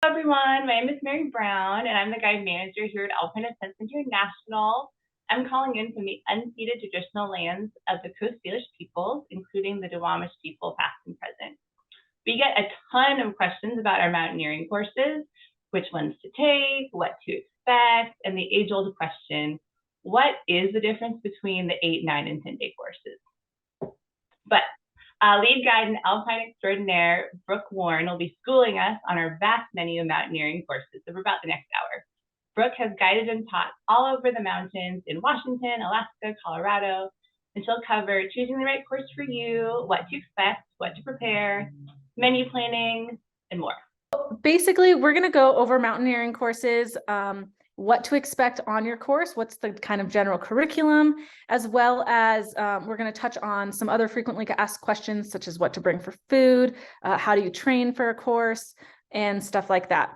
Everyone, my name is Mary Brown, and I'm the guide manager here at Alpine Ascents International. I'm calling in from the unceded traditional lands of the Coast Salish peoples, including the Duwamish people, past and present. We get a ton of questions about our mountaineering courses, which ones to take, what to expect, and the age-old question, what is the difference between the 8, 9, and 10-day courses? But lead guide and Alpine extraordinaire Brooke Warren will be schooling us on our vast menu of mountaineering courses for about the next hour. Brooke has guided and taught all over the mountains in Washington, Alaska, Colorado, and she'll cover choosing the right course for you, what to expect, what to prepare, menu planning, and more. Basically, we're going to go over mountaineering courses, what to expect on your course, what's the kind of general curriculum, as well as we're going to touch on some other frequently asked questions, such as what to bring for food, how do you train for a course, and stuff like that.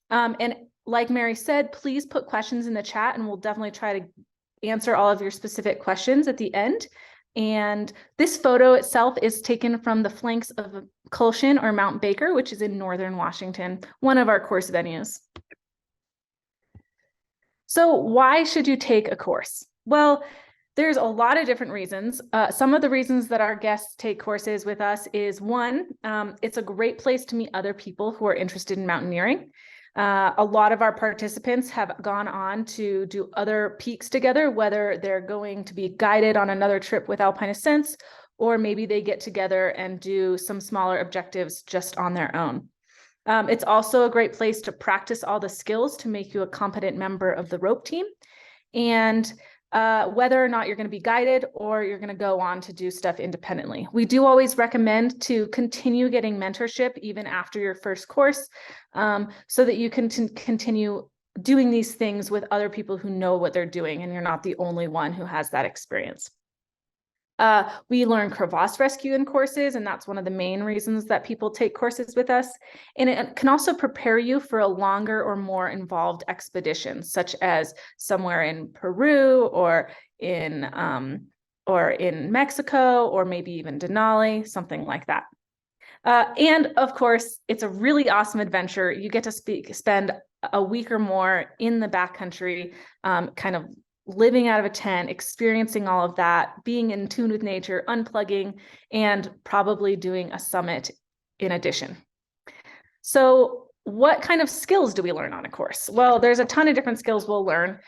And like Mary said, please put questions in the chat, and we'll definitely try to answer all of your specific questions at the end. And this photo itself is taken from the flanks of Kulshan or Mount Baker, which is in northern Washington, one of our course venues. So why should you take a course? Well, there's a lot of different reasons. Some of the reasons that our guests take courses with us is one, it's a great place to meet other people who are interested in mountaineering. A lot of our participants have gone on to do other peaks together, whether they're going to be guided on another trip with Alpine Ascents, or maybe they get together and do some smaller objectives just on their own. It's also a great place to practice all the skills to make you a competent member of the rope team. And whether or not you're going to be guided or you're going to go on to do stuff independently. We do always recommend to continue getting mentorship even after your first course, so that you can continue doing these things with other people who know what they're doing and you're not the only one who has that experience. We learn crevasse rescue in courses, and that's one of the main reasons that people take courses with us. And it can also prepare you for a longer or more involved expedition, such as somewhere in Peru or in Mexico, or maybe even Denali, something like that. And of course, it's a really awesome adventure. You get to spend a week or more in the backcountry, kind of living out of a tent, experiencing all of that, being in tune with nature, unplugging, and probably doing a summit in addition. So what kind of skills do we learn on a course? Well, there's a ton of different skills we'll learn.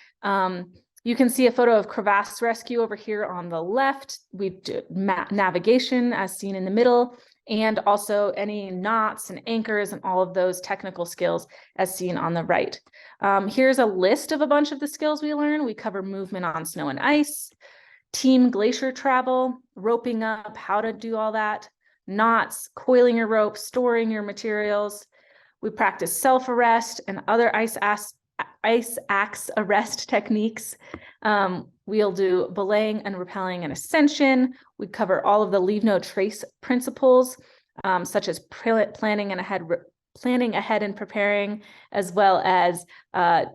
You can see a photo of crevasse rescue over here on the left. We do navigation as seen in the middle, and also any knots and anchors and all of those technical skills as seen on the right. Here's a list of a bunch of the skills we learn. We cover movement on snow and ice, team glacier travel, roping up, how to do all that, knots, coiling your rope, storing your materials. We practice self-arrest and other ice axe arrest techniques. We'll do belaying and rappelling and ascension. We cover all of the leave no trace principles, such as planning ahead and preparing, as well as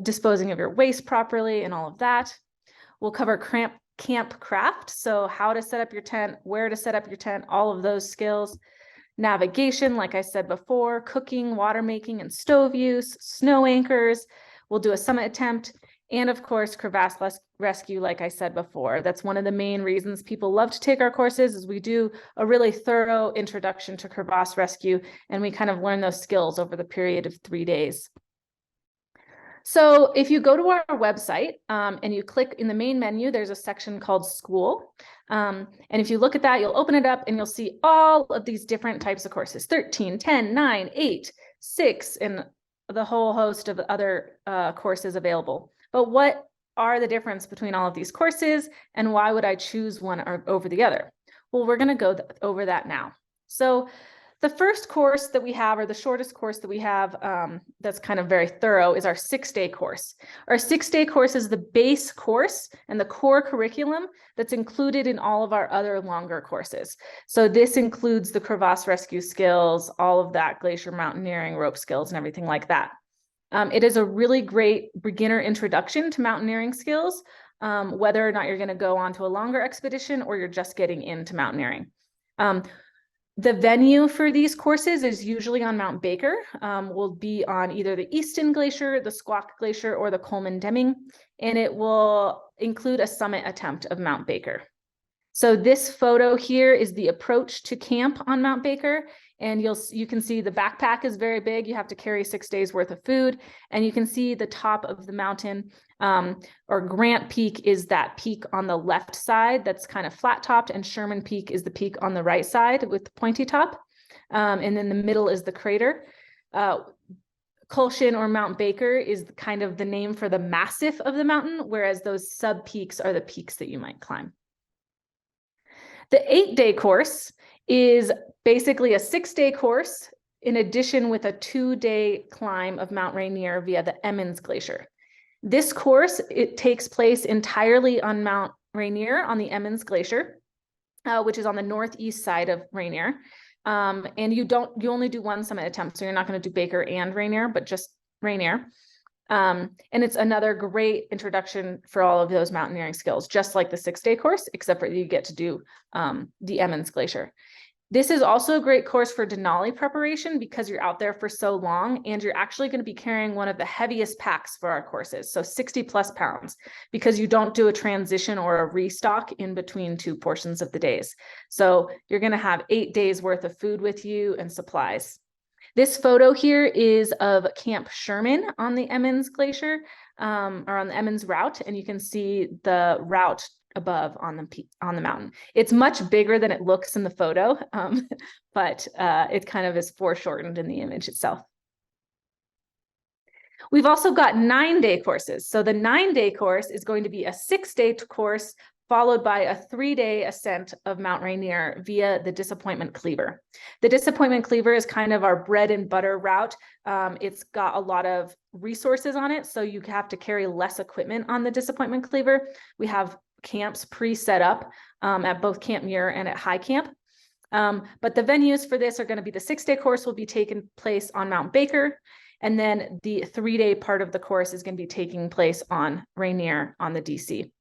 disposing of your waste properly and all of that. We'll cover camp craft, so how to set up your tent, where to set up your tent, all of those skills. Navigation, like I said before, cooking, water making, and stove use, snow anchors. We'll do a summit attempt, and of course, crevasse rescue, like I said before. That's one of the main reasons people love to take our courses, is we do a really thorough introduction to crevasse rescue, and we kind of learn those skills over the period of 3 days. So if you go to our website and you click in the main menu, there's a section called School. And if you look at that, you'll open it up and you'll see all of these different types of courses, 13, 10, 9, 8, 6, and the whole host of other courses available. But what are the difference between all of these courses, and why would I choose one over the other? Well, we're going to go over that now. So the first course that we have, or the shortest course that we have, that's kind of very thorough, is our 6-day course. Our 6-day course is the base course and the core curriculum that's included in all of our other longer courses. So this includes the crevasse rescue skills, all of that, glacier mountaineering, rope skills, and everything like that. It is a really great beginner introduction to mountaineering skills, whether or not you're going to go on to a longer expedition or you're just getting into mountaineering. The venue for these courses is usually on Mount Baker. Will be on either the Easton Glacier, the Squak Glacier, or the Coleman-Deming, and it will include a summit attempt of Mount Baker. So this photo here is the approach to camp on Mount Baker, and you can see the backpack is very big. You have to carry 6 days worth of food, and you can see the top of the mountain, or Grant Peak is that peak on the left side that's kind of flat topped, and Sherman Peak is the peak on the right side with the pointy top, and then the middle is the crater. Kulshan or Mount Baker is kind of the name for the massif of the mountain, whereas those sub peaks are the peaks that you might climb. The 8-day course is basically a 6-day course in addition with a 2-day climb of Mount Rainier via the Emmons Glacier. This course, it takes place entirely on Mount Rainier on the Emmons Glacier, which is on the northeast side of Rainier. And you only do one summit attempt, so you're not going to do Baker and Rainier, but just Rainier. And it's another great introduction for all of those mountaineering skills, just like the 6-day course, except for you get to do the Emmons Glacier. This is also a great course for Denali preparation because you're out there for so long, and you're actually going to be carrying one of the heaviest packs for our courses, so 60+ pounds, because you don't do a transition or a restock in between 2 portions of the days. So you're going to have 8 days worth of food with you and supplies. This photo here is of Camp Sherman on the Emmons Glacier, or on the Emmons route, and you can see the route above on the mountain. It's much bigger than it looks in the photo, but it kind of is foreshortened in the image itself. We've also got 9-day courses. So the 9-day course is going to be a 6-day course followed by a 3-day ascent of Mount Rainier via the Disappointment Cleaver. The Disappointment Cleaver is kind of our bread and butter route. It's got a lot of resources on it, so you have to carry less equipment on the Disappointment Cleaver. We have camps pre-set up at both Camp Muir and at High Camp. But the venues for this are going to be the 6-day course will be taking place on Mount Baker, and then the 3-day part of the course is going to be taking place on Rainier on the DC.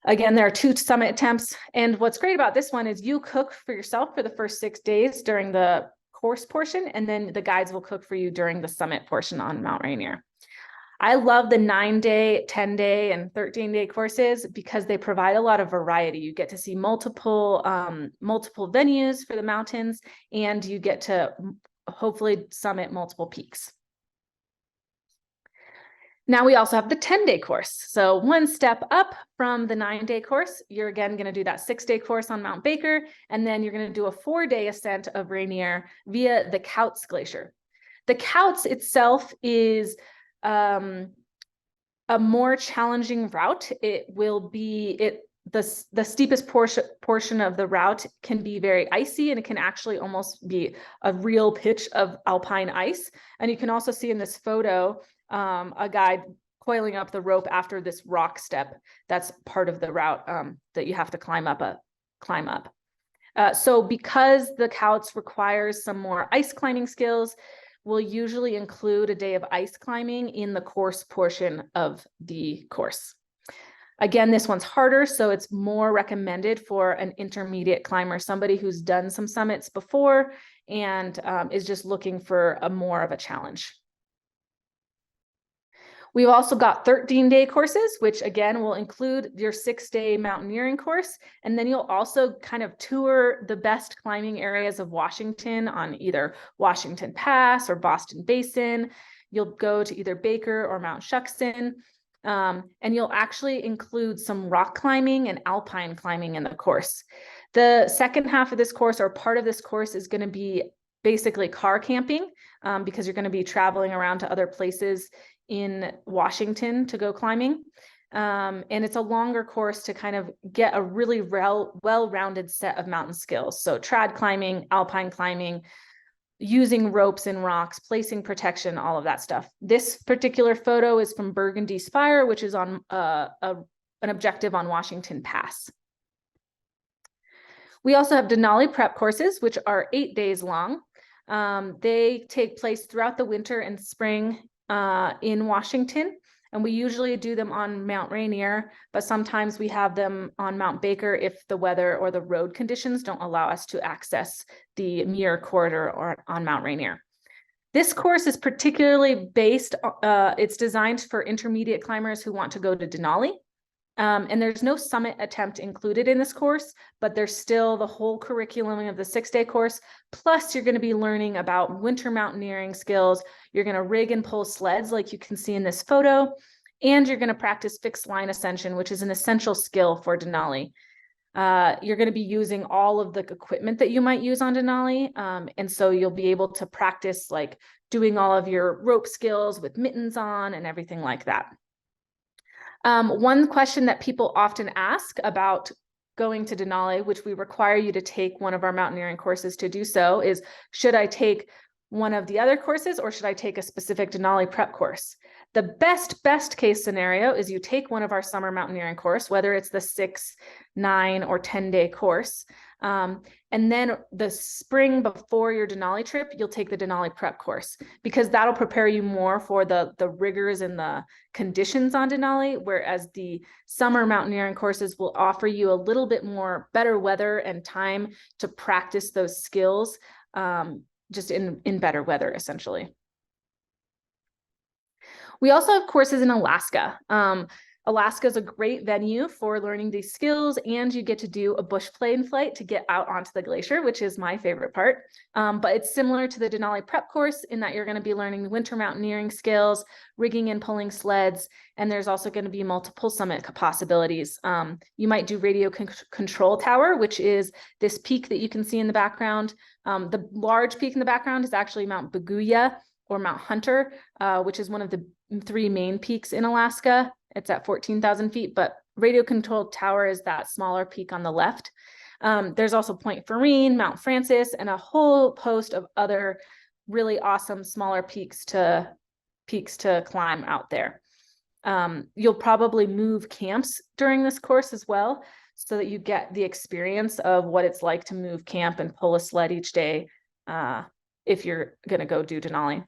Again, there are 2 summit attempts, and what's great about this one is you cook for yourself for the first 6 days during the course portion, and then the guides will cook for you during the summit portion on Mount Rainier. I love the 9-day, 10-day, and 13-day courses because they provide a lot of variety. You get to see multiple venues for the mountains, and you get to hopefully summit multiple peaks. Now we also have the 10-day course. So one step up from the 9-day course, you're again going to do that 6-day course on Mount Baker, and then you're going to do a 4-day ascent of Rainier via the Couts Glacier. The Couts itself is a more challenging route. It will be the steepest portion of the route can be very icy, and it can actually almost be a real pitch of alpine ice. And you can also see in this photo a guide coiling up the rope after this rock step. That's part of the route that you have to climb up. So because the Couts requires some more ice climbing skills, we'll usually include a day of ice climbing in the course portion of the course. Again, this one's harder, so it's more recommended for an intermediate climber, somebody who's done some summits before and is just looking for more of a challenge. We've also got 13-day courses, which again will include your 6-day mountaineering course. And then you'll also kind of tour the best climbing areas of Washington on either Washington Pass or Boston Basin. You'll go to either Baker or Mount Shuckson. And you'll actually include some rock climbing and alpine climbing in the course. The second half of this course, or part of this course, is going to be basically car camping because you're going to be traveling around to other places in Washington to go climbing. And it's a longer course to kind of get a really well-rounded set of mountain skills. So trad climbing, alpine climbing, using ropes and rocks, placing protection, all of that stuff. This particular photo is from Burgundy Spire, which is on an objective on Washington Pass. We also have Denali prep courses, which are 8 days long. They take place throughout the winter and spring in Washington. And we usually do them on Mount Rainier, but sometimes we have them on Mount Baker if the weather or the road conditions don't allow us to access the Muir corridor or on Mount Rainier. This course is particularly it's designed for intermediate climbers who want to go to Denali. And there's no summit attempt included in this course, but there's still the whole curriculum of the 6-day course. Plus, you're going to be learning about winter mountaineering skills. You're going to rig and pull sleds like you can see in this photo. And you're going to practice fixed line ascension, which is an essential skill for Denali. You're going to be using all of the equipment that you might use on Denali. And so you'll be able to practice like doing all of your rope skills with mittens on and everything like that. One question that people often ask about going to Denali, which we require you to take one of our mountaineering courses to do so, is should I take one of the other courses or should I take a specific Denali prep course? The best case scenario is you take one of our summer mountaineering course, whether it's the 6, 9, or 10-day course. And then the spring before your Denali trip, you'll take the Denali prep course because that'll prepare you more for the rigors and the conditions on Denali, whereas the summer mountaineering courses will offer you a little bit more better weather and time to practice those skills just in better weather, essentially. We also have courses in Alaska. Alaska is a great venue for learning these skills, and you get to do a bush plane flight to get out onto the glacier, which is my favorite part. But it's similar to the Denali prep course in that you're going to be learning the winter mountaineering skills, rigging and pulling sleds, and there's also going to be multiple summit possibilities. You might do radio control tower, which is this peak that you can see in the background. The large peak in the background is actually Mount Baguya or Mount Hunter, which is one of the 3 main peaks in Alaska. It's at 14,000 feet, but radio controlled tower is that smaller peak on the left. There's also Point Farine, Mount Francis, and a whole host of other really awesome smaller peaks to climb out there. You'll probably move camps during this course as well, so that you get the experience of what it's like to move camp and pull a sled each day if you're going to go do Denali.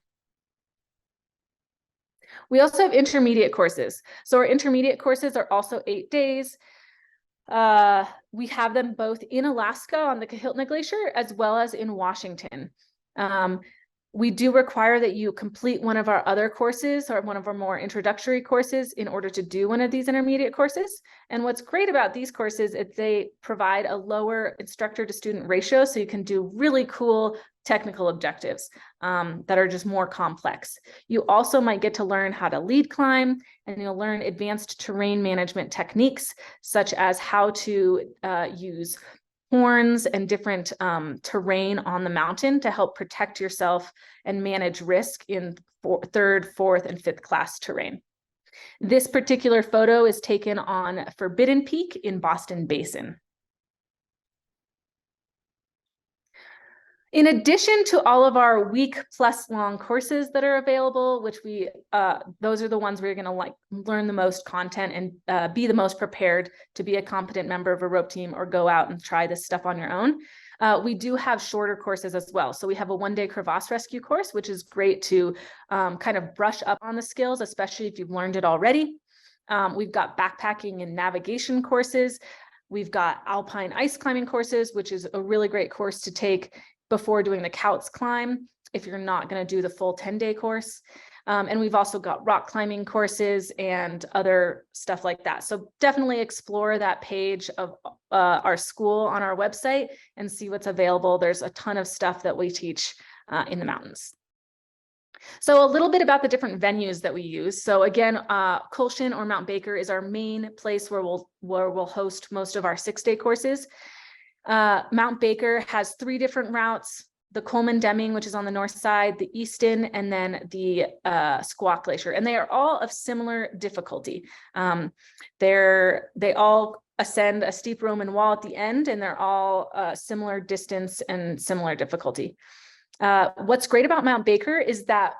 We also have intermediate courses. So our intermediate courses are also 8 days. We have them both in Alaska on the Kahiltna Glacier as well as in Washington. We do require that you complete one of our other courses or one of our more introductory courses in order to do one of these intermediate courses. And what's great about these courses is they provide a lower instructor to student ratio, so you can do really cool technical objectives that are just more complex. You also might get to learn how to lead climb, and you'll learn advanced terrain management techniques, such as how to use horns and different terrain on the mountain to help protect yourself and manage risk in 3rd, 4th, and 5th class terrain. This particular photo is taken on Forbidden Peak in Boston Basin. In addition to all of our week-plus long courses that are available, which those are the ones where you're going to learn the most content and be the most prepared to be a competent member of a rope team or go out and try this stuff on your own. We do have shorter courses as well. So we have a 1-day crevasse rescue course, which is great to kind of brush up on the skills, especially if you've learned it already. We've got backpacking and navigation courses. We've got Alpine ice climbing courses, which is a really great course to take before doing the Couts climb, if you're not going to do the full 10-day course. And we've also got rock climbing courses and other stuff like that. So definitely explore that page of our school on our website and see what's available. There's a ton of stuff that we teach in the mountains. So a little bit about the different venues that we use. So again, Kulshan or Mount Baker is our main place where we'll host most of our 6-day courses. Mount Baker has 3 different routes: the Coleman-Deming, which is on the north side, the Easton, and then the Squawk Glacier. And they are all of similar difficulty. They all ascend a steep Roman wall at the end, and they're all similar distance and similar difficulty. What's great about Mount Baker is that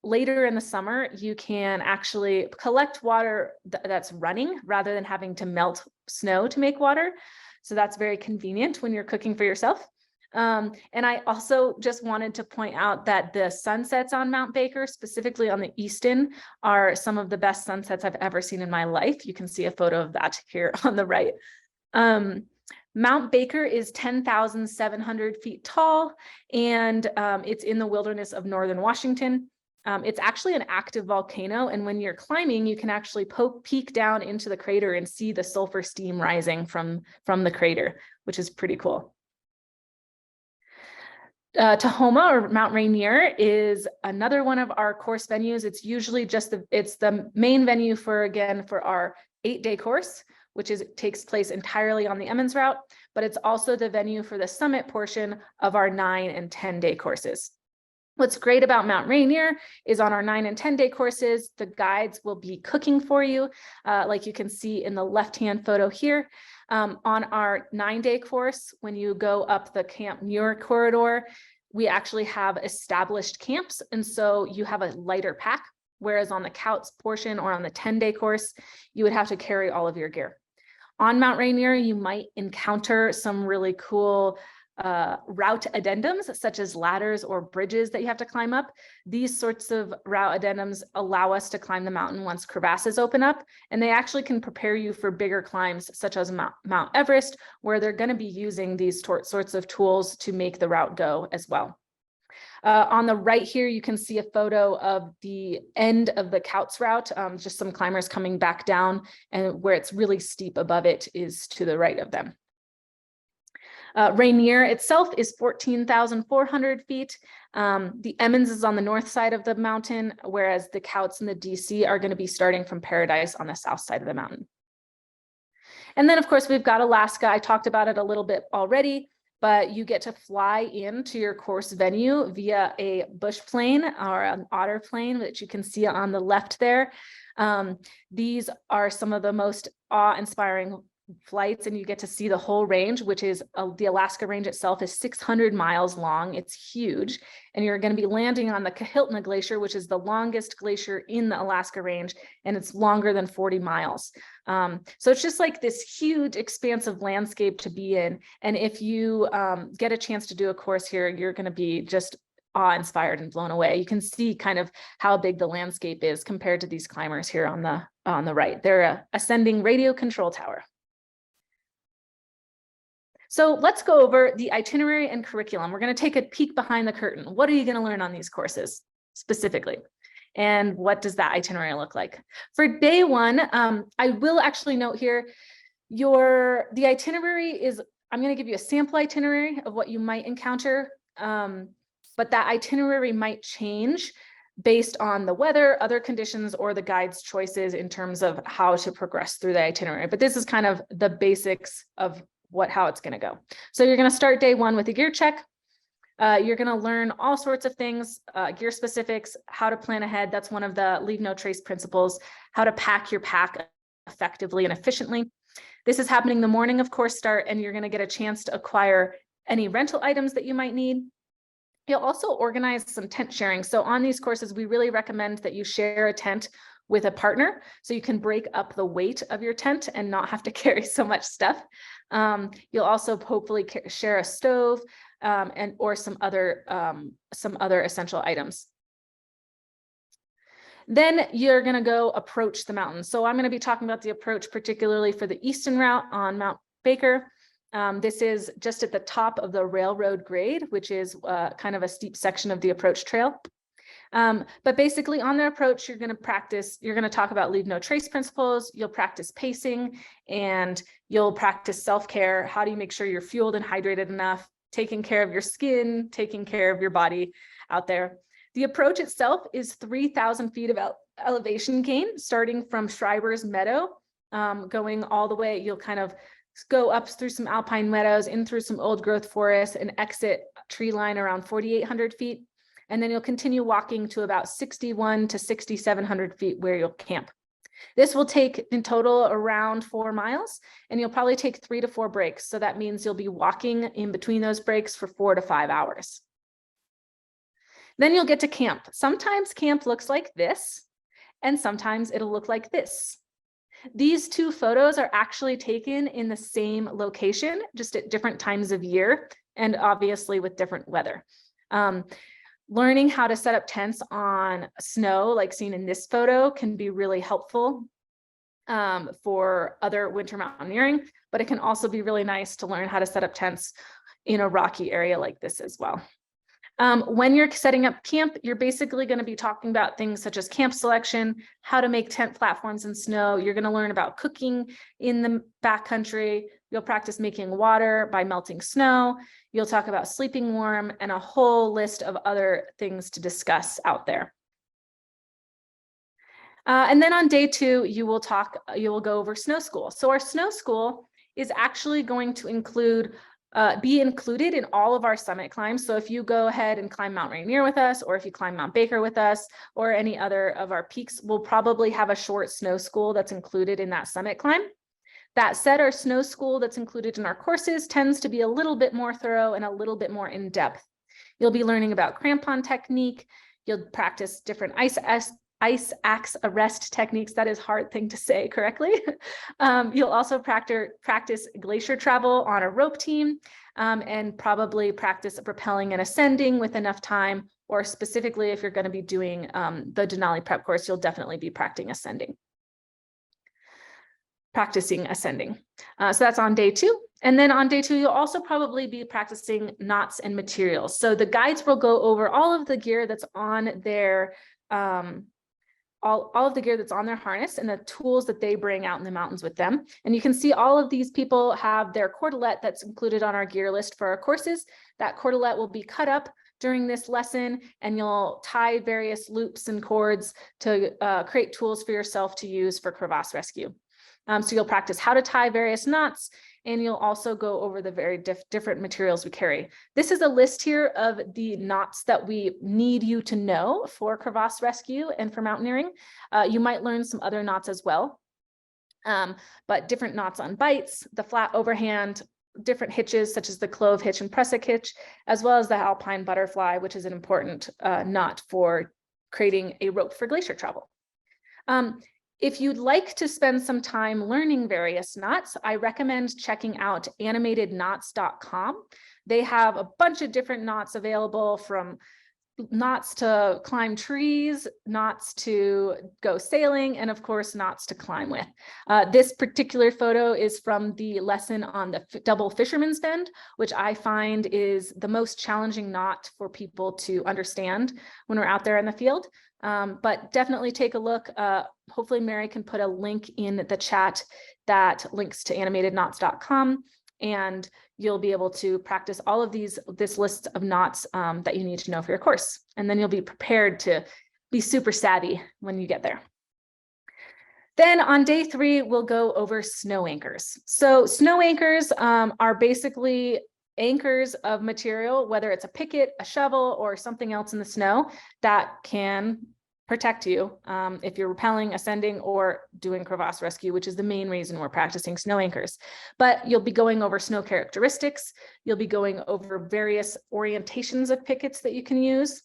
later in the summer, you can actually collect water that's running rather than having to melt snow to make water. So that's very convenient when you're cooking for yourself. And I also just wanted to point out that the sunsets on Mount Baker, specifically on the Easton, are some of the best sunsets I've ever seen in my life. You can see a photo of that here on the right. Mount Baker is 10,700 feet tall, and it's in the wilderness of northern Washington. It's actually an active volcano, and when you're climbing, you can actually peek down into the crater and see the sulfur steam rising from the crater, which is pretty cool. Tahoma, or Mount Rainier, is another one of our course venues. It's usually just the main venue for our 8-day course, which takes place entirely on the Emmons route, but it's also the venue for the summit portion of our 9 and 10-day courses. What's great about Mount Rainier is on our 9 and 10-day courses, the guides will be cooking for you, like you can see in the left-hand photo here. On our 9-day course, when you go up the Camp Muir corridor, we actually have established camps, and so you have a lighter pack, whereas on the Couts portion or on the 10-day course, you would have to carry all of your gear. On Mount Rainier, you might encounter some really cool route addendums, such as ladders or bridges that you have to climb up. These sorts of route addendums allow us to climb the mountain once crevasses open up, and they actually can prepare you for bigger climbs, such as Mount Everest, where they're going to be using these sorts of tools to make the route go as well. On the right here, you can see a photo of the end of the Couts route, just some climbers coming back down, and where it's really steep above it is to the right of them. Rainier itself is 14,400 feet. The Emmons is on the north side of the mountain, whereas the Couts and the DC are going to be starting from Paradise on the south side of the mountain. And then, of course, we've got Alaska. I talked about it a little bit already, but you get to fly into your course venue via a bush plane or an otter plane that you can see on the left there. These are some of the most awe-inspiring flights, and you get to see the whole range, which is the Alaska range itself is 600 miles long. It's huge, and you're going to be landing on the Kahiltna Glacier, which is the longest glacier in the Alaska range, and it's longer than 40 miles. So it's just like this huge expansive landscape to be in, and if you get a chance to do a course here, you're going to be just awe-inspired and blown away. You can see kind of how big the landscape is compared to these climbers here on the right. They're ascending radio control tower. So let's go over the itinerary and curriculum. We're going to take a peek behind the curtain. What are you going to learn on these courses specifically? And what does that itinerary look like? For day one, I will actually note here, the itinerary is, I'm going to give you a sample itinerary of what you might encounter, but that itinerary might change based on the weather, other conditions, or the guide's choices in terms of how to progress through the itinerary. But this is kind of the basics of how it's going to go. So you're going to start day one with a gear check. You're going to learn all sorts of things, gear specifics, how to plan ahead. That's one of the leave no trace principles, how to pack your pack effectively and efficiently. This is happening the morning of course start, and you're going to get a chance to acquire any rental items that you might need. You'll also organize some tent sharing. So on these courses, we really recommend that you share a tent with a partner so you can break up the weight of your tent and not have to carry so much stuff. You'll also hopefully share a stove or some other essential items. Then you're going to go approach the mountain. So I'm going to be talking about the approach particularly for the Easton route on Mount Baker. This is just at the top of the railroad grade, which is kind of a steep section of the approach trail. But basically on the approach, you're going to talk about leave no trace principles. You'll practice pacing, and you'll practice self-care. How do you make sure you're fueled and hydrated enough, taking care of your skin, taking care of your body out there. The approach itself is 3,000 feet of elevation gain, starting from Schreiber's Meadow, going all the way. You'll kind of go up through some alpine meadows, in through some old growth forests, and exit tree line around 4,800 feet. And then you'll continue walking to about 6,100 to 6,700 feet where you'll camp. This will take in total around 4 miles, and you'll probably take 3 to 4 breaks. So that means you'll be walking in between those breaks for 4 to 5 hours. Then you'll get to camp. Sometimes camp looks like this, and sometimes it'll look like this. These two photos are actually taken in the same location, just at different times of year. and obviously with different weather. Learning how to set up tents on snow, like seen in this photo, can be really helpful for other winter mountaineering, but it can also be really nice to learn how to set up tents in a rocky area like this as well. When you're setting up camp, you're basically going to be talking about things such as camp selection, how to make tent platforms in snow. You're going to learn about cooking in the backcountry. You'll practice making water by melting snow. You'll talk about sleeping warm and a whole list of other things to discuss out there. And then on day 2, you will go over snow school. So our snow school is actually going to be included in all of our summit climbs. So if you go ahead and climb Mount Rainier with us, or if you climb Mount Baker with us, or any other of our peaks, we'll probably have a short snow school that's included in that summit climb. That said, our snow school that's included in our courses tends to be a little bit more thorough and a little bit more in depth. You'll be learning about crampon technique. You'll practice different ice axe arrest techniques. That is a hard thing to say correctly. You'll also practice glacier travel on a rope team, and probably practice rappelling and ascending with enough time, or specifically if you're going to be doing the Denali prep course, you'll definitely be practicing ascending. So that's on day 2. And then on day 2, you'll also probably be practicing knots and materials. So the guides will go over all of the gear that's on their all of the gear that's on their harness and the tools that they bring out in the mountains with them. And you can see all of these people have their cordelette that's included on our gear list for our courses. That cordelette will be cut up during this lesson, and you'll tie various loops and cords to create tools for yourself to use for crevasse rescue. So you'll practice how to tie various knots, and you'll also go over the very different materials we carry. This is a list here of the knots that we need you to know for crevasse rescue and for mountaineering. You might learn some other knots as well, but different knots on bites, the flat overhand, different hitches such as the clove hitch and prusik hitch, as well as the Alpine butterfly, which is an important knot for creating a rope for glacier travel. If you'd like to spend some time learning various knots, I recommend checking out animatedknots.com. They have a bunch of different knots available, from knots to climb trees, knots to go sailing, and of course, knots to climb with. This particular photo is from the lesson on the double fisherman's bend, which I find is the most challenging knot for people to understand when we're out there in the field. But definitely take a look. Hopefully Mary can put a link in the chat that links to animatedknots.com, and you'll be able to practice all of this list of knots that you need to know for your course. And then you'll be prepared to be super savvy when you get there. Then on day 3, we'll go over snow anchors. So snow anchors are basically anchors of material, whether it's a picket, a shovel, or something else in the snow that can protect you if you're rappelling, ascending, or doing crevasse rescue, which is the main reason we're practicing snow anchors. But you'll be going over snow characteristics. You'll be going over various orientations of pickets that you can use.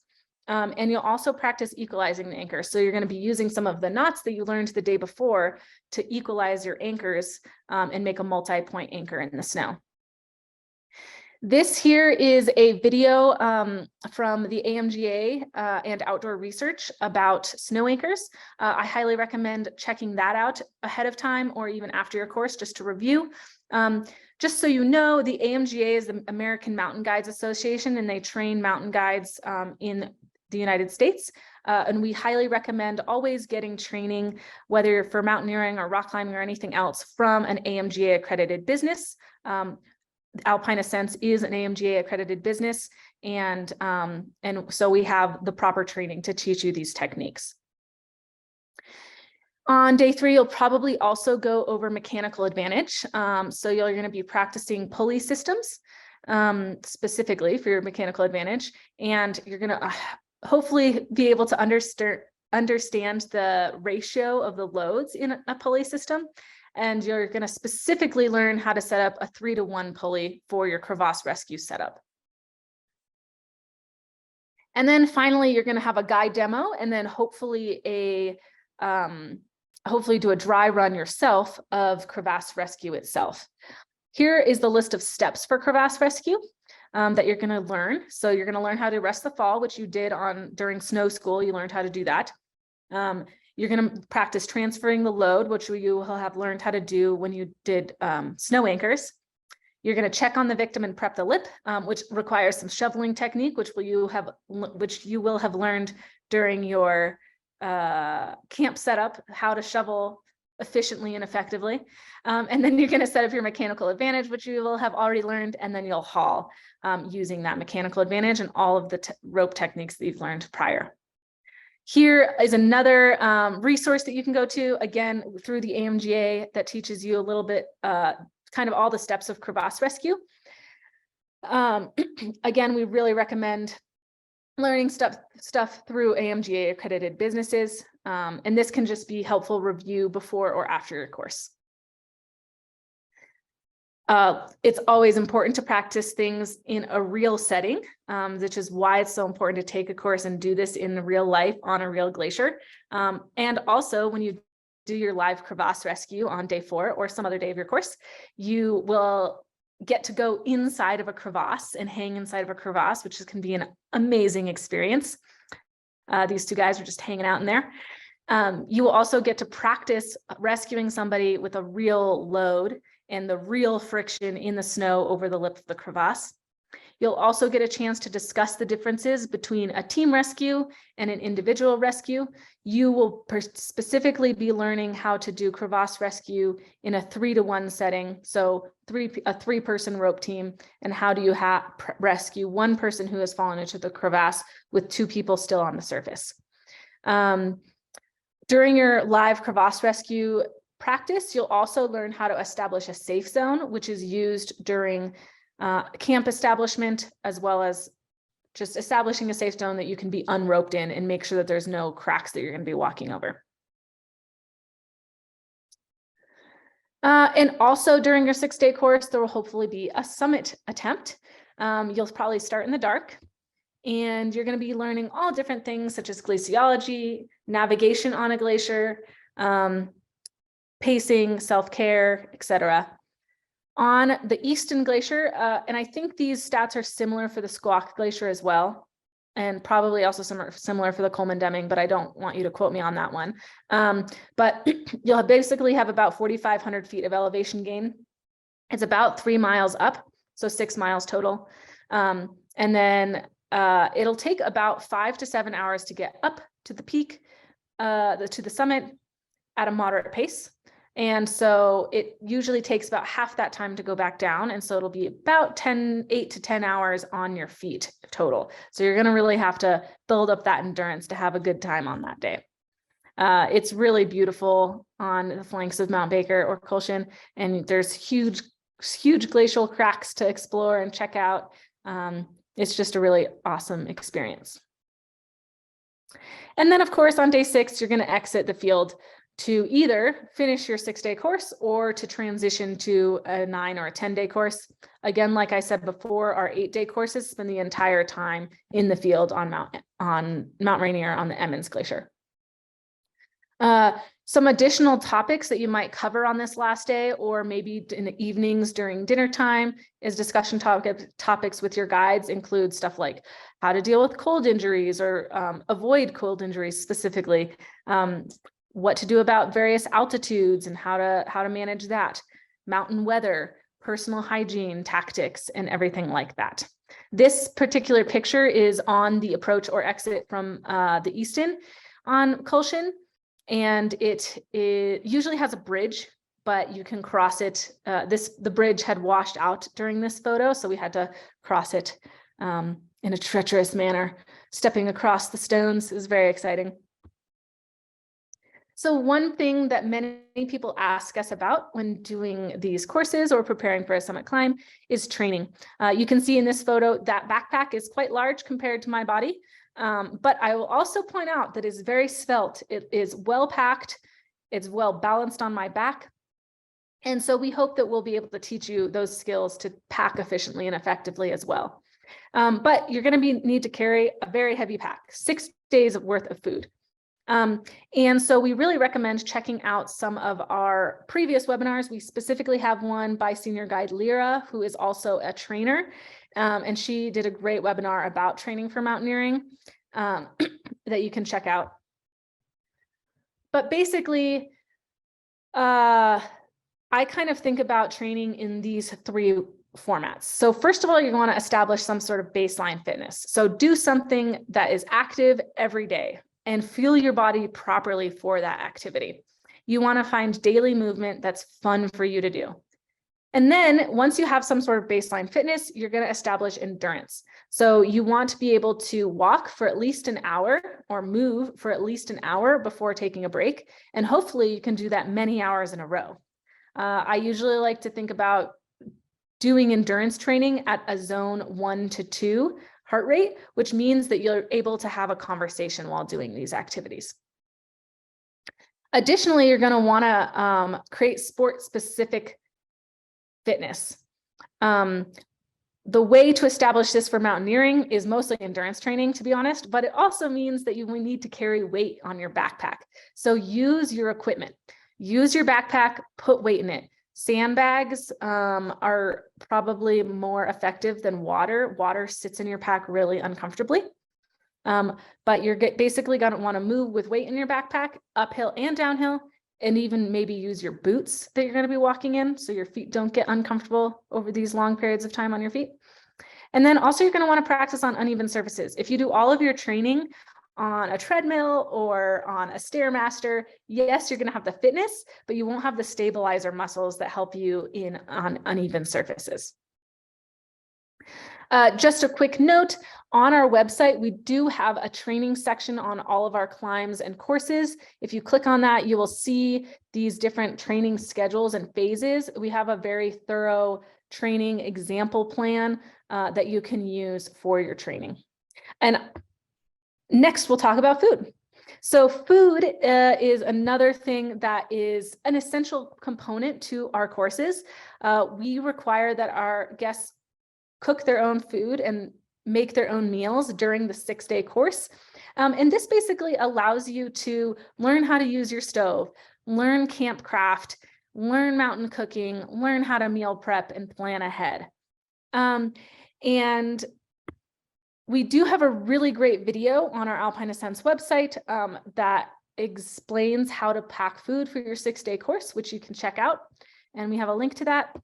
And you'll also practice equalizing the anchor. So you're going to be using some of the knots that you learned the day before to equalize your anchors and make a multi-point anchor in the snow. This here is a video from the AMGA and Outdoor Research about snow anchors. I highly recommend checking that out ahead of time or even after your course, just to review. Just so you know, the AMGA is the American Mountain Guides Association, and they train mountain guides in the United States. And we highly recommend always getting training, whether for mountaineering or rock climbing or anything else, from an AMGA accredited business. Alpine Ascents is an AMGA accredited business, and so we have the proper training to teach you these techniques. On day 3, you'll probably also go over mechanical advantage. So you're going to be practicing pulley systems specifically for your mechanical advantage, and you're going to hopefully be able to understand the ratio of the loads in a pulley system. And you're going to specifically learn how to set up a 3-to-1 pulley for your crevasse rescue setup. And then finally, you're going to have a guide demo, and then hopefully do a dry run yourself of crevasse rescue itself. Here is the list of steps for crevasse rescue. that you're going to learn. So you're going to learn how to rest the fall, which you did during snow school. You learned how to do that. You're going to practice transferring the load, which you will have learned how to do when you did snow anchors. You're going to check on the victim and prep the lip, which requires some shoveling technique, which you will have learned during your camp setup, how to shovel efficiently and effectively. And then you're going to set up your mechanical advantage, which you will have already learned, and then you'll haul using that mechanical advantage and all of the rope techniques that you've learned prior. Here is another resource that you can go to, again, through the AMGA, that teaches you a little bit, kind of all the steps of crevasse rescue. Again, we really recommend learning stuff through AMGA accredited businesses, and this can just be helpful review before or after your course. It's always important to practice things in a real setting, which is why it's so important to take a course and do this in real life on a real glacier. And also when you do your live crevasse rescue on day 4 or some other day of your course, you will get to go inside of a crevasse and hang inside of a crevasse, which can be an amazing experience. These two guys are just hanging out in there. You will also get to practice rescuing somebody with a real load and the real friction in the snow over the lip of the crevasse. You'll also get a chance to discuss the differences between a team rescue and an individual rescue. You will specifically be learning how to do crevasse rescue in a 3-to-1 setting. So a 3-person rope team, and how do you rescue one person who has fallen into the crevasse with 2 people still on the surface. During your live crevasse rescue practice, you'll also learn how to establish a safe zone, which is used during camp establishment, as well as just establishing a safe zone that you can be unroped in and make sure that there's no cracks that you're going to be walking over. And also during your 6-day course, there will hopefully be a summit attempt. You'll probably start in the dark, and you're going to be learning all different things such as glaciology, navigation on a glacier, pacing, self-care, etc. On the Easton Glacier, and I think these stats are similar for the Squawk Glacier as well, and probably also similar for the Coleman-Deming, but I don't want you to quote me on that one. But you'll basically have about 4,500 feet of elevation gain. It's about 3 miles up, so 6 miles total. And then it'll take about 5 to 7 hours to get up to the peak, to the summit at a moderate pace. And so it usually takes about half that time to go back down. And so it'll be about 8 to 10 hours on your feet total. So you're going to really have to build up that endurance to have a good time on that day. It's really beautiful on the flanks of Mount Baker or Kulshan, and there's huge glacial cracks to explore and check out. It's just a really awesome experience. And then, of course, on day 6, you're going to exit the field to either finish your 6-day course or to transition to a 9 or a 10-day course. Again, like I said before, our 8-day courses spend the entire time in the field on Mount Rainier on the Emmons Glacier. Some additional topics that you might cover on this last day, or maybe in the evenings during dinner time, is discussion topics with your guides include stuff like how to deal with cold injuries or avoid cold injuries specifically, what to do about various altitudes and how to manage that, mountain weather, personal hygiene tactics, and everything like that. This particular picture is on the approach or exit from the Easton on Kulshan, and it usually has a bridge, but you can cross it. The bridge had washed out during this photo, so we had to cross it in a treacherous manner. Stepping across the stones is very exciting. So one thing that many people ask us about when doing these courses or preparing for a summit climb is training. You can see in this photo that backpack is quite large compared to my body, but I will also point out that it's very svelte. It is well packed, it's well balanced on my back, and so we hope that we'll be able to teach you those skills to pack efficiently and effectively as well. But you're going to need to carry a very heavy pack, 6 days worth of food. And so we really recommend checking out some of our previous webinars. We specifically have one by senior guide Lyra, who is also a trainer. And she did a great webinar about training for mountaineering that you can check out. But basically, I kind of think about training in these three formats. So first of all, you want to establish some sort of baseline fitness. So do something that is active every day and fuel your body properly for that activity. You want to find daily movement that's fun for you to do. And then once you have some sort of baseline fitness, you're going to establish endurance. So you want to be able to walk for at least an hour or move for at least an hour before taking a break. And hopefully you can do that many hours in a row. I usually like to think about doing endurance training at a zone 1 to 2 heart rate, which means that you're able to have a conversation while doing these activities. Additionally, you're going to want to create sport-specific fitness. The way to establish this for mountaineering is mostly endurance training, to be honest, but it also means that you will need to carry weight on your backpack. So use your equipment, use your backpack, put weight in it. Sandbags are probably more effective than water. Water sits in your pack really uncomfortably. But you're basically going to want to move with weight in your backpack, uphill and downhill, and even maybe use your boots that you're going to be walking in so your feet don't get uncomfortable over these long periods of time on your feet. And then also you're going to want to practice on uneven surfaces. If you do all of your training on a treadmill or on a Stairmaster, yes, you're going to have the fitness, but you won't have the stabilizer muscles that help you on uneven surfaces. Just a quick note, on our website, we do have a training section on all of our climbs and courses. If you click on that, you will see these different training schedules and phases. We have a very thorough training example plan that you can use for your training. And next, we'll talk about food. So food is another thing that is an essential component to our courses. We require that our guests cook their own food and make their own meals during the 6-day course. And this basically allows you to learn how to use your stove, learn camp craft, learn mountain cooking, learn how to meal prep and plan ahead. And we do have a really great video on our Alpine Ascents website that explains how to pack food for your 6-day course, which you can check out. And we have a link to that.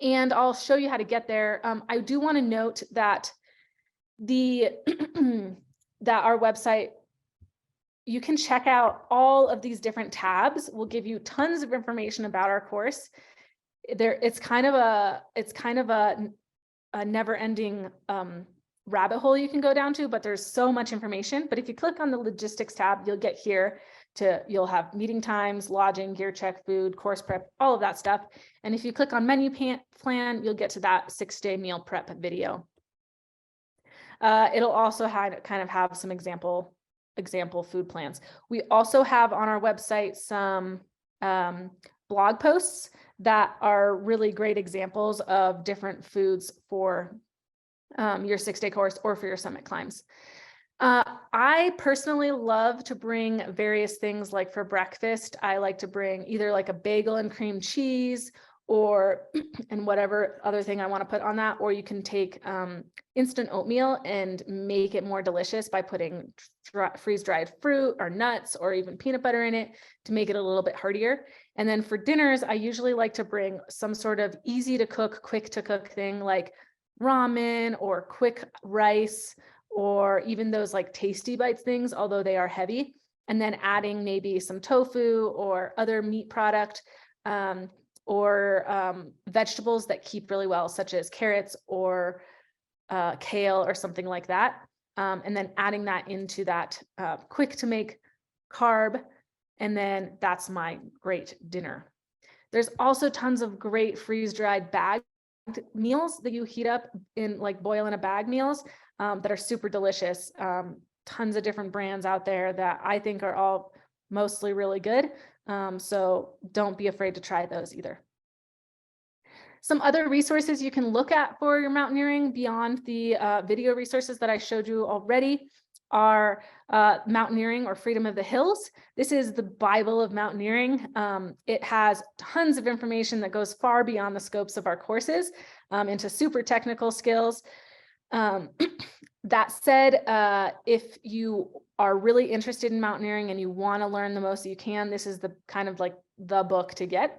And I'll show you how to get there. I do want to note that that our website, you can check out all of these different tabs. We'll give you tons of information about our course. It's kind of a never-ending rabbit hole you can go down to, but there's so much information. But if you click on the logistics tab, you'll get here. You'll have meeting times, lodging, gear check, food, course prep, all of that stuff. And if you click on menu plan, you'll get to that 6-day meal prep video. It'll also kind of have some example food plans. We also have on our website some blog posts that are really great examples of different foods for your 6-day course or for your summit climbs. I personally love to bring various things. Like for breakfast, I like to bring either like a bagel and cream cheese and whatever other thing I want to put on that, or you can take instant oatmeal and make it more delicious by putting freeze-dried fruit or nuts or even peanut butter in it to make it a little bit heartier. And then for dinners, I usually like to bring some sort of easy to cook, quick to cook thing like ramen or quick rice, or even those like tasty bites things, although they are heavy, and then adding maybe some tofu or other meat product or vegetables that keep really well, such as carrots or kale or something like that. And then adding that into that quick to make carb. And then that's my great dinner. There's also tons of great freeze-dried bagged meals that you heat up in, like boil in a bag meals that are super delicious. Tons of different brands out there that I think are all mostly really good. So don't be afraid to try those either. Some other resources you can look at for your mountaineering beyond the video resources that I showed you already are Mountaineering or Freedom of the Hills. This is the Bible of mountaineering. It has tons of information that goes far beyond the scopes of our courses. into super technical skills. That said, if you are really interested in mountaineering and you want to learn the most that you can, this is the kind of like the book to get.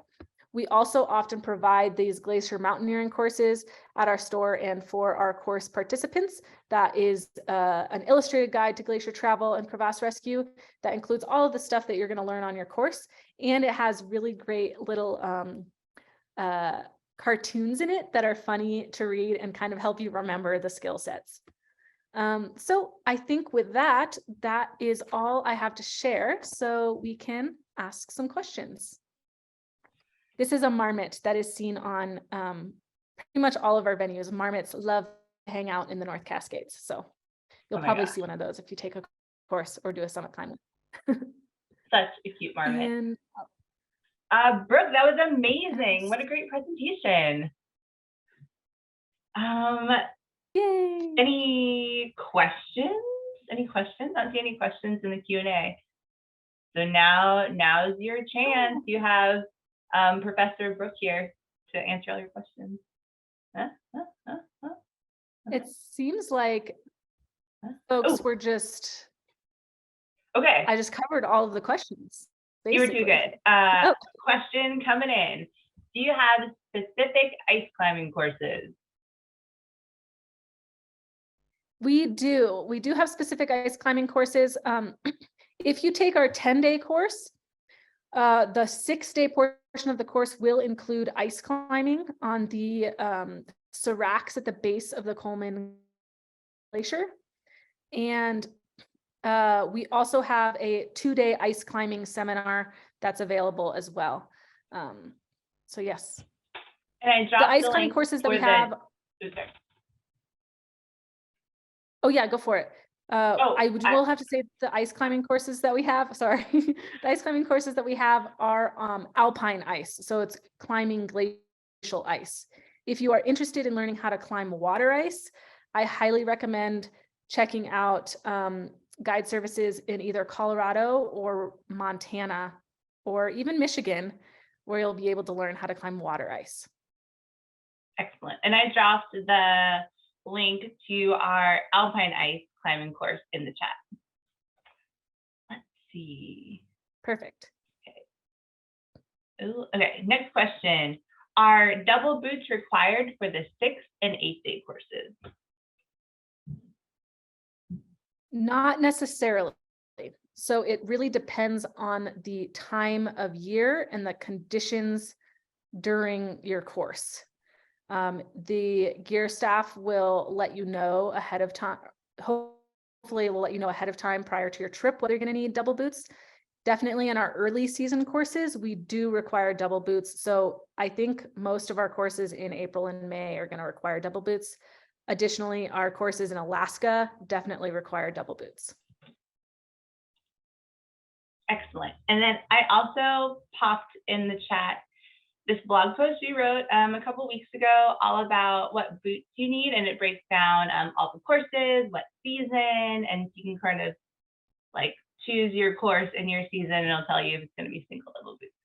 We also often provide these glacier mountaineering courses at our store and for our course participants. That is an illustrated guide to glacier travel and crevasse rescue that includes all of the stuff that you're going to learn on your course. And it has really great little cartoons in it that are funny to read and kind of help you remember the skill sets. So I think with that, that is all I have to share. So we can ask some questions. This is a marmot that is seen on pretty much all of our venues. Marmots love to hang out in the North Cascades. So you'll probably see one of those if you take a course or do a summit climb. Such a cute marmot. And Brooke, that was amazing. What a great presentation. Yay. Any questions? Any questions? I don't see any questions in the Q&A. So now's your chance. You have Professor Brooke here to answer all your questions. It seems like folks were just okay. I just covered all of the questions. Basically. You were too good. Question coming in. Do you have specific ice climbing courses? We do. We do have specific ice climbing courses. If you take our 10-day course, the 6-day portion of the course will include ice climbing on the seracs at the base of the Coleman Glacier. And we also have a 2-day ice climbing seminar that's available as well. So yes. And I dropped the ice climbing courses that we have. Oh yeah, go for it. I will have to say the ice climbing courses that we have, sorry, the ice climbing courses that we have are Alpine ice. So it's climbing glacial ice. If you are interested in learning how to climb water ice, I highly recommend checking out guide services in either Colorado or Montana or even Michigan, where you'll be able to learn how to climb water ice. Excellent. And I dropped the link to our Alpine ice climbing course in the chat. Let's see. Perfect. Okay. Ooh, okay, next question. Are double boots required for the 6th and 8th-day courses? Not necessarily. So it really depends on the time of year and the conditions during your course. The gear staff will let you know ahead of time. Hopefully will let you know ahead of time prior to your trip whether you're going to need double boots. Definitely in our early season courses, we do require double boots. So I think most of our courses in April and May are going to require double boots. Additionally, our courses in Alaska definitely require double boots. Excellent. And then I also popped in the chat this blog post you wrote a couple weeks ago all about what boots you need, and it breaks down all the courses, what season, and you can kind of like choose your course in your season, and it'll tell you if it's going to be single level boots.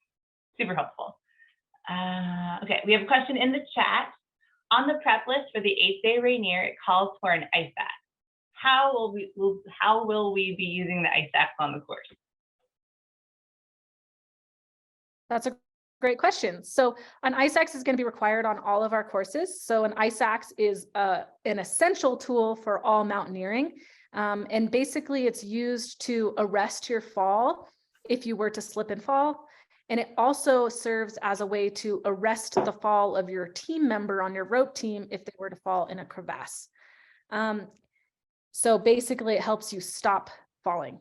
Super helpful. Okay, we have a question in the chat. On the prep list for the 8th-day Rainier, it calls for an ice axe. How will we be using the ice axe on the course? That's a great question. So an ice axe is going to be required on all of our courses. So an ice axe is an essential tool for all mountaineering. And basically it's used to arrest your fall if you were to slip and fall. And it also serves as a way to arrest the fall of your team member on your rope team if they were to fall in a crevasse. So basically it helps you stop falling.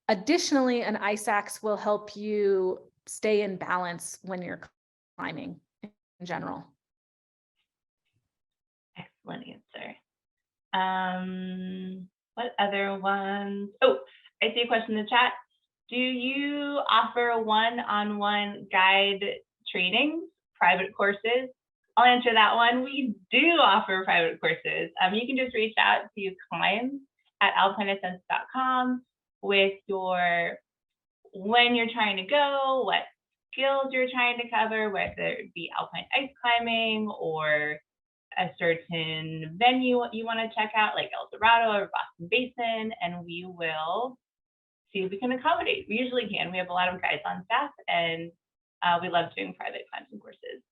Additionally, an ice axe will help you stay in balance when you're climbing in general. Excellent answer. What other ones? Oh, I see a question in the chat. Do you offer one-on-one guide trainings, private courses? I'll answer that one. We do offer private courses. You can just reach out to climb@alpineascents.com with your when you're trying to go, what skills you're trying to cover, whether it be alpine ice climbing or a certain venue you want to check out, like El Dorado or Boston Basin, and we will see if we can accommodate. We usually can. We have a lot of guides on staff, and we love doing private climbing courses.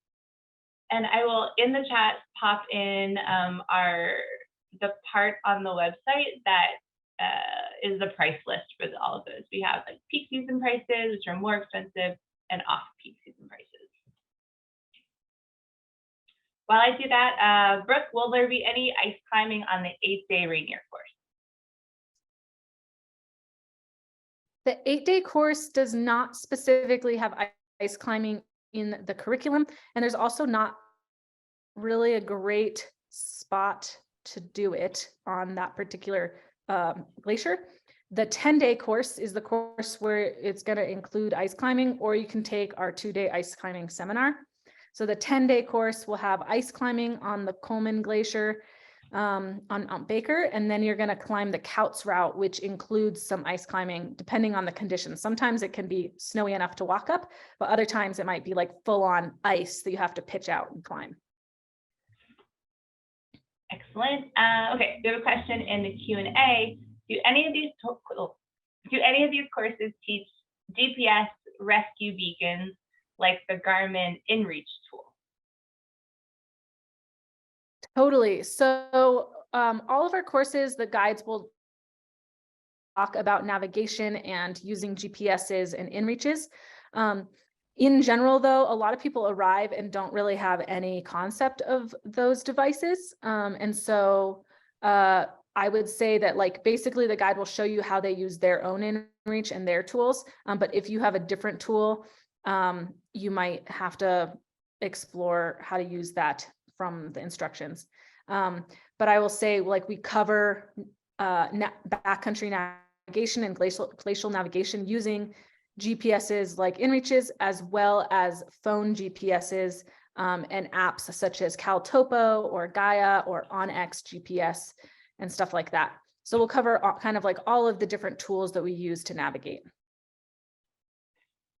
And I will, in the chat, pop in the part on the website that is the price list for all of those. We have like peak season prices, which are more expensive, and off-peak season prices. While I do that, Brooke, will there be any ice climbing on the 8-day Rainier course? The 8-day course does not specifically have ice climbing in the curriculum, and there's also not really a great spot to do it on that particular glacier. The 10-day course is the course where it's going to include ice climbing, or you can take our 2-day ice climbing seminar. So the 10-day course will have ice climbing on the Coleman Glacier on Mount Baker, and then you're going to climb the Couts route, which includes some ice climbing depending on the conditions. Sometimes it can be snowy enough to walk up, but other times it might be like full-on ice that you have to pitch out and climb. Excellent. Okay, we have a question in the Q&A. Do any of these courses teach GPS rescue beacons like the Garmin InReach tool? Totally. So all of our courses, the guides will talk about navigation and using GPSs and InReaches. In general, though, a lot of people arrive and don't really have any concept of those devices. And so I would say that like basically the guide will show you how they use their own InReach and their tools. But if you have a different tool, you might have to explore how to use that from the instructions. But I will say like we cover backcountry navigation and glacial navigation using GPSs like InReaches, as well as phone GPSs and apps such as CalTopo or Gaia or OnX GPS and stuff like that. So we'll cover kind of like all of the different tools that we use to navigate.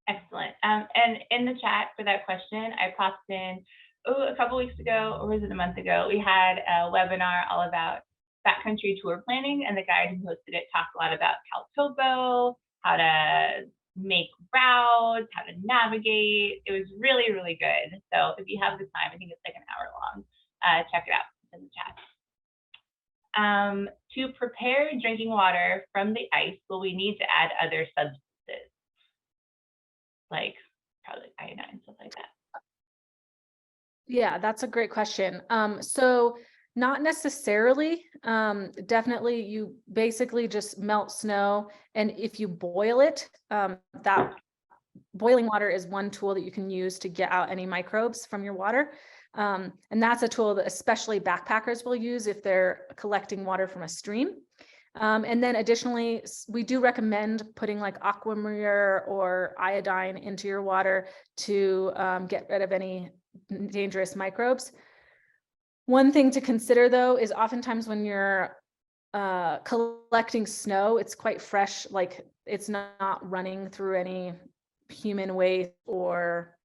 Excellent. And in the chat for that question, I popped in, a couple weeks ago, or was it a month ago, we had a webinar all about backcountry tour planning, and the guide who hosted it talked a lot about CalTopo, how to make routes, how to navigate. It was really, really good. So if you have the time, I think it's like an hour long, check it out in the chat. To prepare drinking water from the ice, will we need to add other substances? Like probably iodine, stuff like that. Yeah, that's a great question. So not necessarily. Definitely, you basically just melt snow, and if you boil it, that boiling water is one tool that you can use to get out any microbes from your water. And that's a tool that especially backpackers will use if they're collecting water from a stream. And then additionally, we do recommend putting like aquamarine or iodine into your water to get rid of any dangerous microbes. One thing to consider though is oftentimes when you're collecting snow, it's quite fresh, like it's not running through any human waste or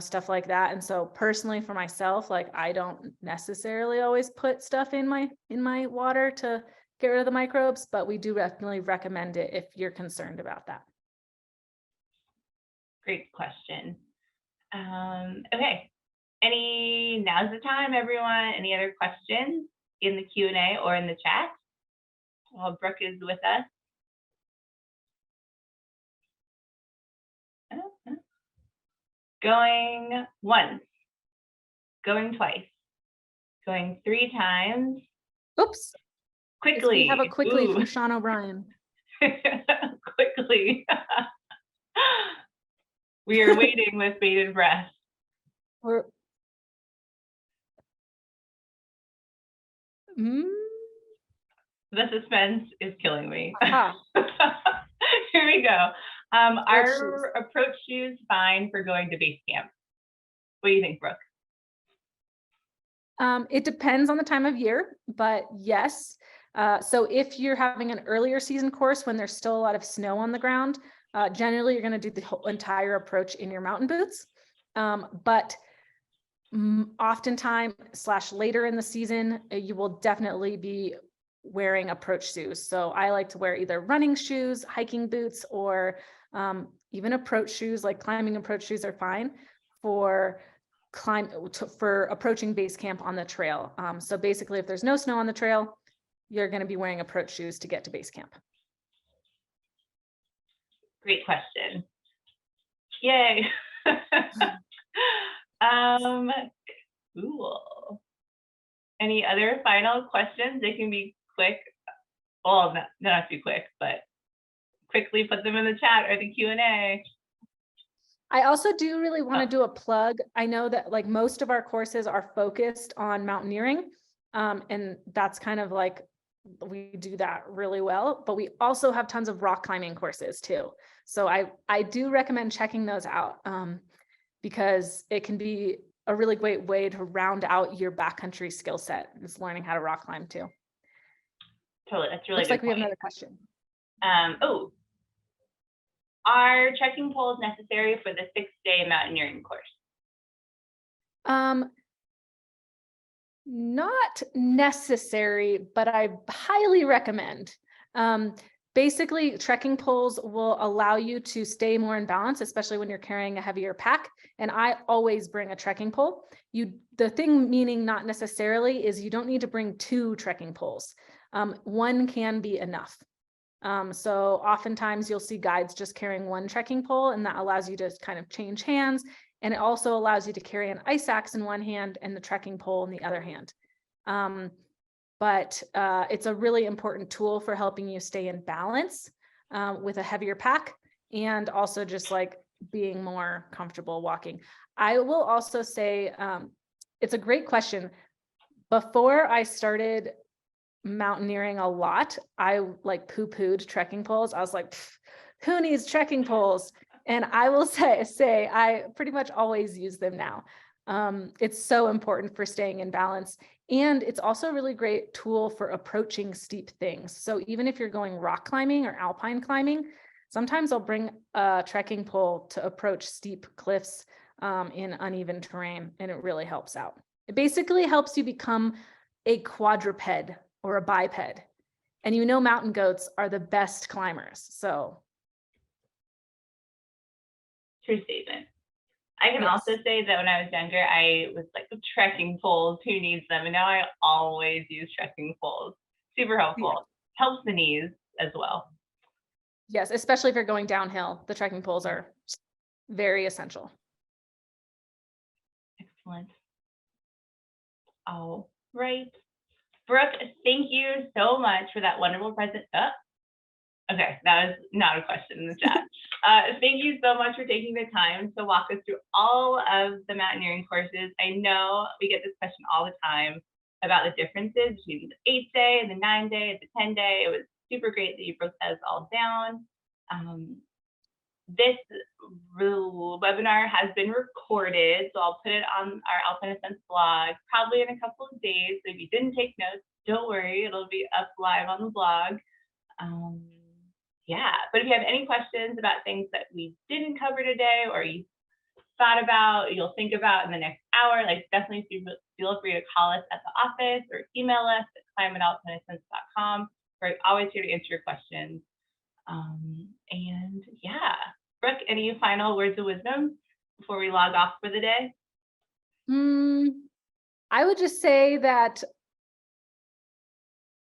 stuff like that. And so personally for myself, like I don't necessarily always put stuff in my water to get rid of the microbes, but we do definitely recommend it if you're concerned about that. Great question. Okay, now's the time, everyone. Any other questions in the Q&A or in the chat while Brooke is with us? Going once, going twice, going 3 times. Oops. Quickly. We have a quickly from Sean O'Brien. Quickly. We are waiting with bated breath. The suspense is killing me. Here we go. Are approach shoes fine for going to base camp? What do you think, Brooke? It depends on the time of year, but yes. So if you're having an earlier season course when there's still a lot of snow on the ground, generally you're going to do the whole entire approach in your mountain boots. But oftentimes / later in the season, you will definitely be wearing approach shoes. So I like to wear either running shoes, hiking boots, or even approach shoes, like climbing approach shoes are fine for approaching base camp on the trail. So basically, if there's no snow on the trail, you're going to be wearing approach shoes to get to base camp. Great question. Yay. Cool. Any other final questions? They can be quick. Well, not have to be quick, but quickly put them in the chat or the Q&A. I also do really want to do a plug. I know that like most of our courses are focused on mountaineering, and that's kind of like, we do that really well, but we also have tons of rock climbing courses too. So I do recommend checking those out, because it can be a really great way to round out your backcountry skill set, is learning how to rock climb too. Totally, that's really Looks good like we have point. another question. Are trekking poles necessary for the 6-day mountaineering course? Not necessary, but I highly recommend. Basically, trekking poles will allow you to stay more in balance, especially when you're carrying a heavier pack. And I always bring a trekking pole. The thing meaning not necessarily is you don't need to bring 2 trekking poles. One can be enough. So oftentimes you'll see guides just carrying 1 trekking pole, and that allows you to kind of change hands. And it also allows you to carry an ice axe in one hand and the trekking pole in the other hand. But it's a really important tool for helping you stay in balance with a heavier pack, and also just like being more comfortable walking. I will also say, it's a great question. Before I started mountaineering a lot, I like poo-pooed trekking poles. I was like, who needs trekking poles? And I will say I pretty much always use them now. It's so important for staying in balance. And it's also a really great tool for approaching steep things. So even if you're going rock climbing or alpine climbing, sometimes I'll bring a trekking pole to approach steep cliffs in uneven terrain, and it really helps out. It basically helps you become a quadruped or a biped. And you know mountain goats are the best climbers, so. True statement. I can Yes. also say that when I was younger, I was like, the trekking poles, who needs them? And now I always use trekking poles. Super helpful. Yeah. Helps the knees as well. Yes, especially if you're going downhill, the trekking poles are very essential. Excellent. All right. Brooke, thank you so much for that wonderful present. Okay, that was not a question in the chat. Thank you so much for taking the time to walk us through all of the mountaineering courses. I know we get this question all the time about the differences between the 8-day and the 9-day and the 10-day. It was super great that you broke those all down. This webinar has been recorded, so I'll put it on our Alpine Ascents blog probably in a couple of days. So if you didn't take notes, don't worry, it'll be up live on the blog. Yeah, but if you have any questions about things that we didn't cover today, or you thought about, you'll think about in the next hour, like definitely feel free to call us at the office or email us at climb@alpineascents.com. We're always here to answer your questions. And yeah, Brooke, any final words of wisdom before we log off for the day? I would just say that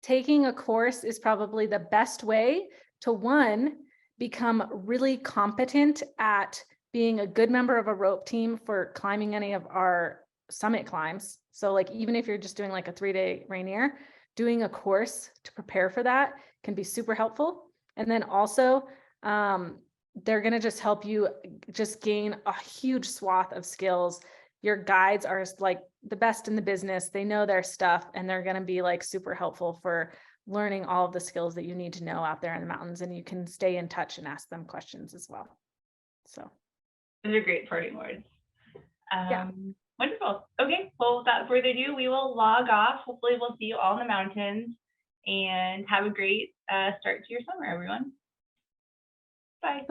taking a course is probably the best way to, 1, become really competent at being a good member of a rope team for climbing any of our summit climbs. So like, even if you're just doing like a 3-day Rainier, doing a course to prepare for that can be super helpful. And then also, they're going to just help you just gain a huge swath of skills. Your guides are like the best in the business. They know their stuff, and they're going to be like super helpful for learning all of the skills that you need to know out there in the mountains, and you can stay in touch and ask them questions as well. So those are great parting words. Yeah. Wonderful. Okay, well, without further ado, we will log off. Hopefully we'll see you all in the mountains, and have a great start to your summer, everyone. Bye.